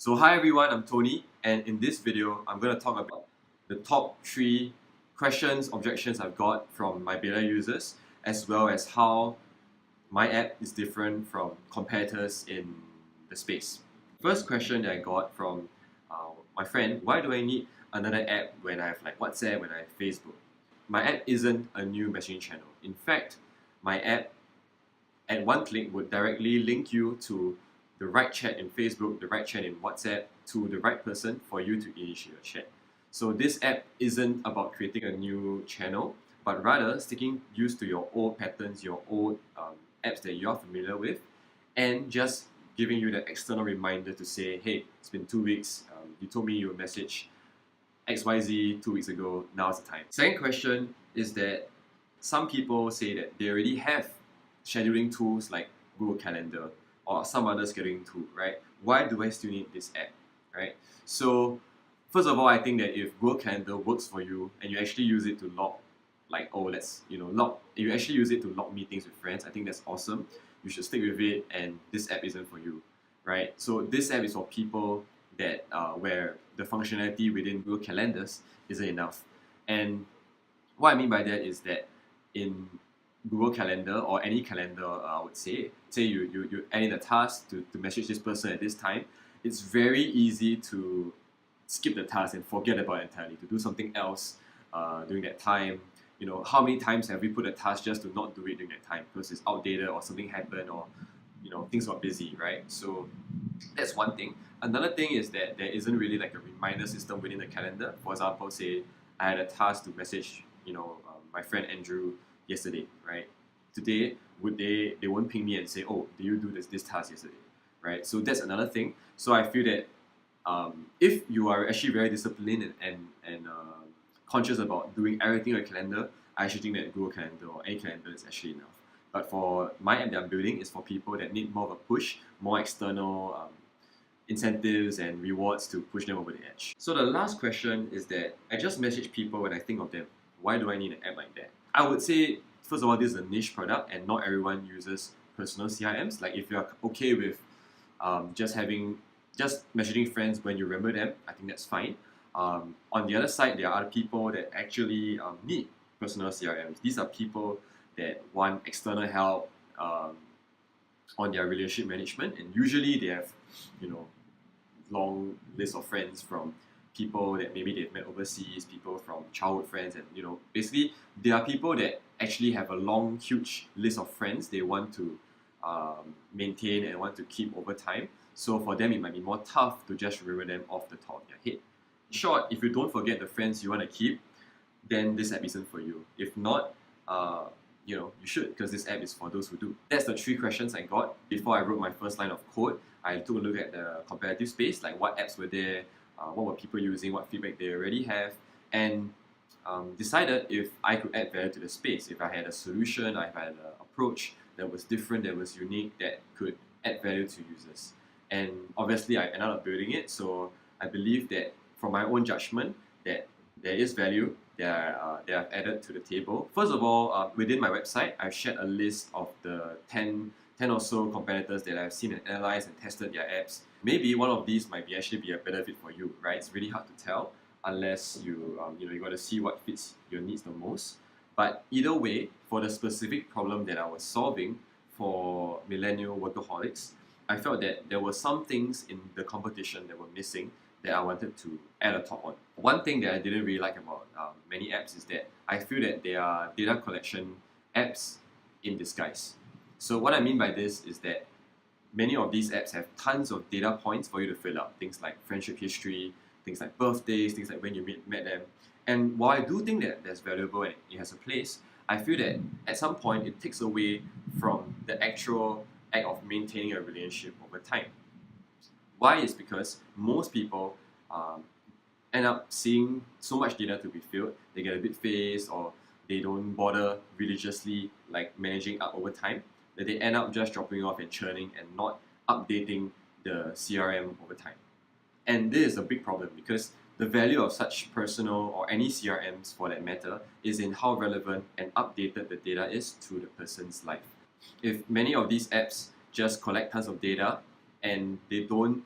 So hi everyone, I'm Tony, and in this video I'm going to talk about the top 3 questions, objections I've got from my beta users, as well as how my app is different from competitors in the space. First question that I got from my friend: why do I need another app when I have like WhatsApp, when I have Facebook? My app isn't a new messaging channel. In fact, my app at one click would directly link you to the right chat in Facebook, the right chat in WhatsApp, to the right person for you to initiate a chat. So this app isn't about creating a new channel, but rather sticking used to your old patterns, your old apps that you're familiar with, and just giving you the external reminder to say, hey, it's been 2 weeks, you told me you would message XYZ 2 weeks ago, now's the time. Second question is that some people say that they already have scheduling tools like Google Calendar or some other scheduling tool, right? Why do I still need this app, right? So first of all, I think that if Google Calendar works for you and you actually use it to log, like, oh, log, if you actually use it to log meetings with friends, I think that's awesome. You should stick with it, and this app isn't for you, right? So this app is for people that where the functionality within Google Calendars isn't enough. And what I mean by that is that in Google Calendar or any calendar, I would say you add in a task to message this person at this time, it's very easy to skip the task and forget about it entirely, to do something else during that time. You know, how many times have we put a task just to not do it during that time because it's outdated or something happened or things got busy, right? So that's one thing. Another thing is that there isn't really like a reminder system within the calendar. For example, say I had a task to message my friend Andrew yesterday, right? Today, they won't ping me and say, oh, did you do this task yesterday, right? So that's another thing. So I feel that if you are actually very disciplined and conscious about doing everything on your calendar, I actually think that Google Calendar or any calendar is actually enough. But for my app that I'm building, is for people that need more of a push, more external incentives and rewards to push them over the edge. So the last question is that I just message people when I think of them. Why do I need an app like that? I would say, first of all, this is a niche product and not everyone uses personal CRMs. Like if you're okay with just messaging friends when you remember them, I think that's fine. On the other side, there are other people that actually need personal CRMs. These are people that want external help on their relationship management, and usually they have long list of friends from people that maybe they've met overseas, people from childhood friends, and basically there are people that actually have a long, huge list of friends they want to maintain and want to keep over time. So for them, it might be more tough to just remember them off the top of their head. In short, if you don't forget the friends you want to keep, then this app isn't for you. If not, you should, because this app is for those who do. That's the 3 questions I got before I wrote my first line of code. I took a look at the competitive space, like what apps were there, what were people using, what feedback they already have, and decided if I could add value to the space, if I had a solution, I had an approach that was different, that was unique, that could add value to users. And obviously I ended up building it, so I believe that from my own judgment that there is value that I've added to the table. First of all, within my website, I've shared a list of the 10 or so competitors that I've seen and analyzed and tested their apps. Maybe one of these might actually be a better fit for you, right? It's really hard to tell unless you got to see what fits your needs the most. But either way, for the specific problem that I was solving for millennial workaholics, I felt that there were some things in the competition that were missing that I wanted to add a top on. One thing that I didn't really like about many apps is that I feel that they are data collection apps in disguise. So what I mean by this is that many of these apps have tons of data points for you to fill out. Things like friendship history, things like birthdays, things like when you met them. And while I do think that that's valuable and it has a place, I feel that at some point it takes away from the actual act of maintaining a relationship over time. Why is because most people end up seeing so much data to be filled, they get a bit phased or they don't bother religiously like managing up over time, that they end up just dropping off and churning and not updating the CRM over time. And this is a big problem because the value of such personal or any CRMs for that matter is in how relevant and updated the data is to the person's life. If many of these apps just collect tons of data and they don't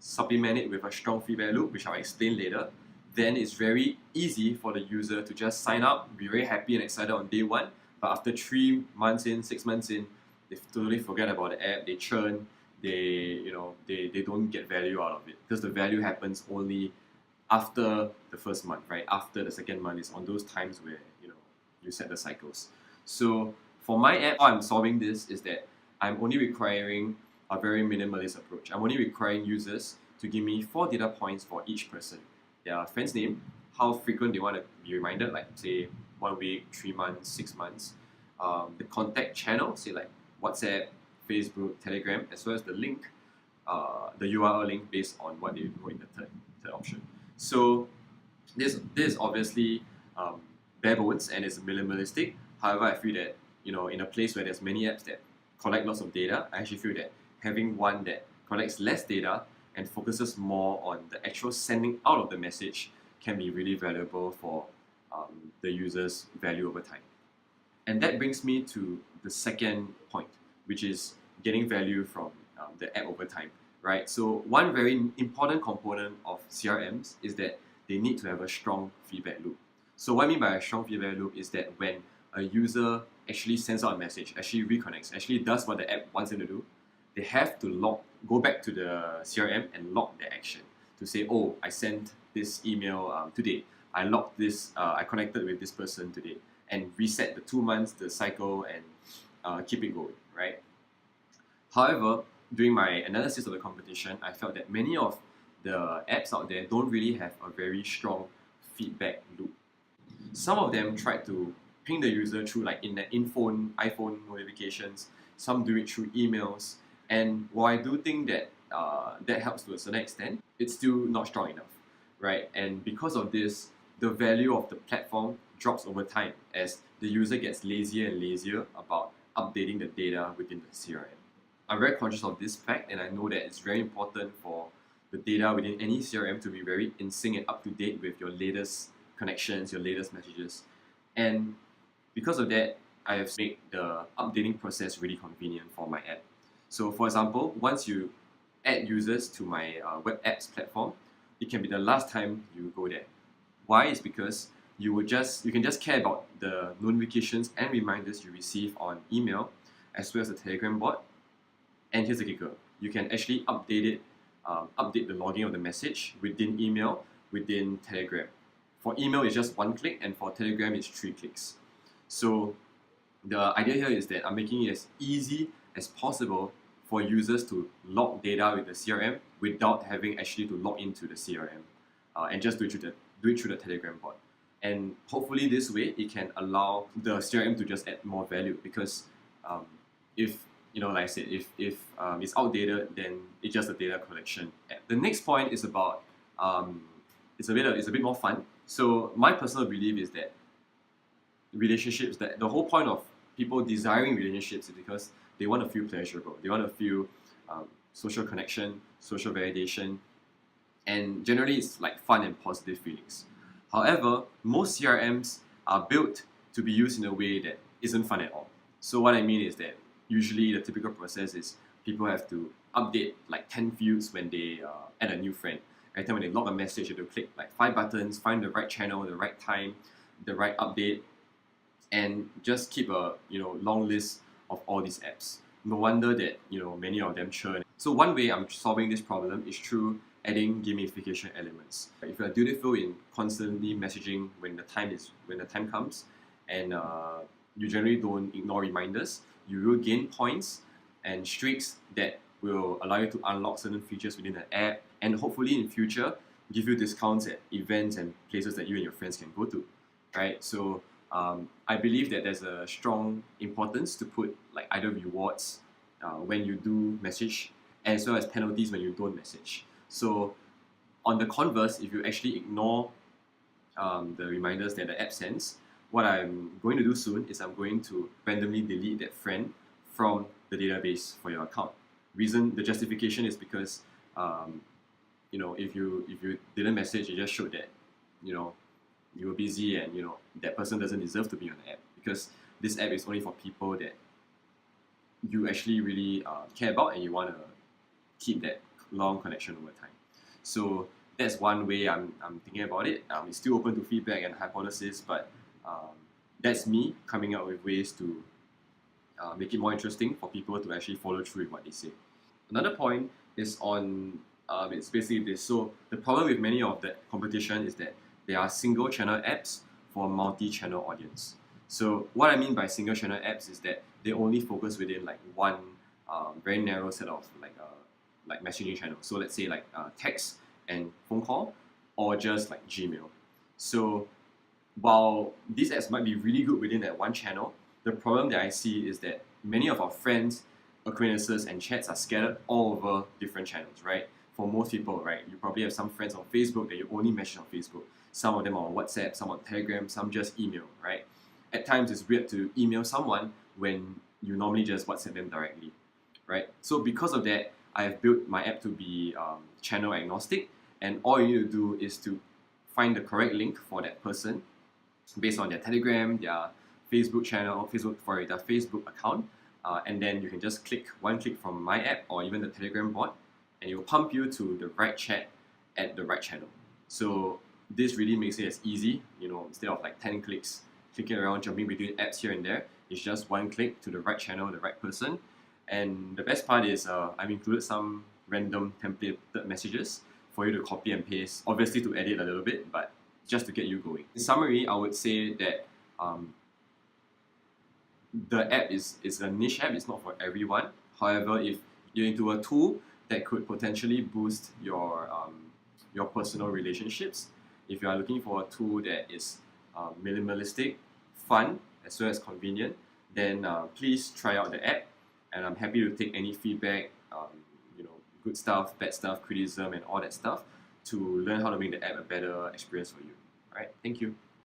supplement it with a strong feedback loop, which I'll explain later, then it's very easy for the user to just sign up, be very happy and excited on day one, but after 3 months in, 6 months in, they totally forget about the app, they churn, they don't get value out of it, because the value happens only after the first month, right? After the second month is on those times where you set the cycles. So for my app, how I'm solving this is that I'm only requiring a very minimalist approach. I'm only requiring users to give me 4 data points for each person. Their friend's name, how frequent they want to be reminded, like say 1 week, 3 months, 6 months. The contact channel, say like WhatsApp, Facebook, Telegram, as well as the link, the URL link based on what they put in the third option. So this is obviously bare bones and it's minimalistic. However, I feel that in a place where there's many apps that collect lots of data, I actually feel that having one that collects less data and focuses more on the actual sending out of the message can be really valuable for the user's value over time. And that brings me to the second point, which is getting value from the app over time, right? So one very important component of CRMs is that they need to have a strong feedback loop. So what I mean by a strong feedback loop is that when a user actually sends out a message, actually reconnects, actually does what the app wants them to do, they have to go back to the CRM and log their action to say, oh, I sent this email today, I logged this, I connected with this person today, and reset the 2 months, the cycle, and keep it going, right? However, during my analysis of the competition, I felt that many of the apps out there don't really have a very strong feedback loop. Some of them tried to ping the user through like in the iPhone notifications, some do it through emails, and while I do think that that helps to a certain extent, it's still not strong enough, right? And because of this, the value of the platform drops over time as the user gets lazier and lazier about updating the data within the CRM. I'm very conscious of this fact, and I know that it's very important for the data within any CRM to be very in sync and up to date with your latest connections, your latest messages. And because of that, I have made the updating process really convenient for my app. So for example, once you add users to my web apps platform, it can be the last time you go there. Why? Is because you can just care about the notifications and reminders you receive on email as well as the Telegram bot. And here's the kicker: you can actually update the logging of the message within email, within Telegram. For email, it's just 1 click, and for Telegram, it's 3 clicks. So the idea here is that I'm making it as easy as possible for users to log data with the CRM without having actually to log into the CRM and just do it through the Telegram bot. And hopefully this way it can allow the CRM to just add more value, because if like I said, if it's outdated, then it's just a data collection app. The next point is about it's a bit more fun. So my personal belief is that relationships, that the whole point of people desiring relationships is because they want to feel pleasurable, they want to feel social connection, social validation, and generally it's like fun and positive feelings. However, most CRMs are built to be used in a way that isn't fun at all. So what I mean is that usually the typical process is people have to update like 10 fields when they add a new friend. Every time when they log a message, you have to click like 5 buttons, find the right channel, the right time, the right update, and just keep a long list of all these apps. No wonder that many of them churn. So one way I'm solving this problem is through adding gamification elements. If you're dutiful in constantly messaging when the time comes, and you generally don't ignore reminders, you will gain points and streaks that will allow you to unlock certain features within the app, and hopefully in future give you discounts at events and places that you and your friends can go to, right? So I believe that there's a strong importance to put like either rewards when you do message, as well as penalties when you don't message. So on the converse, if you actually ignore the reminders that the app sends, what I'm going to do soon is I'm going to randomly delete that friend from the database for your account. The justification is because if you didn't message, it just showed that you were busy, and that person doesn't deserve to be on the app, because this app is only for people that you actually really care about and you want to keep that lifelong connection over time. So that's one way I'm thinking about it. It's still open to feedback and hypothesis, but that's me coming up with ways to make it more interesting for people to actually follow through with what they say. Another point is on it's basically this. So the problem with many of the competition is that they are single channel apps for a multi-channel audience. So what I mean by single channel apps is that they only focus within like one very narrow set of like messaging channels. So let's say like text and phone call, or just like Gmail. So while these apps might be really good within that one channel, the problem that I see is that many of our friends, acquaintances, and chats are scattered all over different channels, right? For most people, right, you probably have some friends on Facebook that you only message on Facebook. Some of them are on WhatsApp, some on Telegram, some just email, right? At times, it's weird to email someone when you normally just WhatsApp them directly, right? So because of that, I have built my app to be channel agnostic, and all you need to do is to find the correct link for that person based on their Telegram, their Facebook channel, their Facebook account, and then you can just click one click from my app or even the Telegram bot, and it will pump you to the right chat at the right channel. So this really makes it as easy, instead of like 10 clicks, clicking around, jumping between apps here and there. It's just one click to the right channel, the right person. And the best part is I've included some random templated messages for you to copy and paste, obviously to edit a little bit, but just to get you going. In summary, I would say that the app is a niche app, it's not for everyone. However, if you're into a tool that could potentially boost your personal relationships, if you are looking for a tool that is minimalistic, fun, as well as convenient, then please try out the app, and I'm happy to take any feedback, good stuff, bad stuff, criticism, and all that stuff to learn how to make the app a better experience for you. Alright, thank you.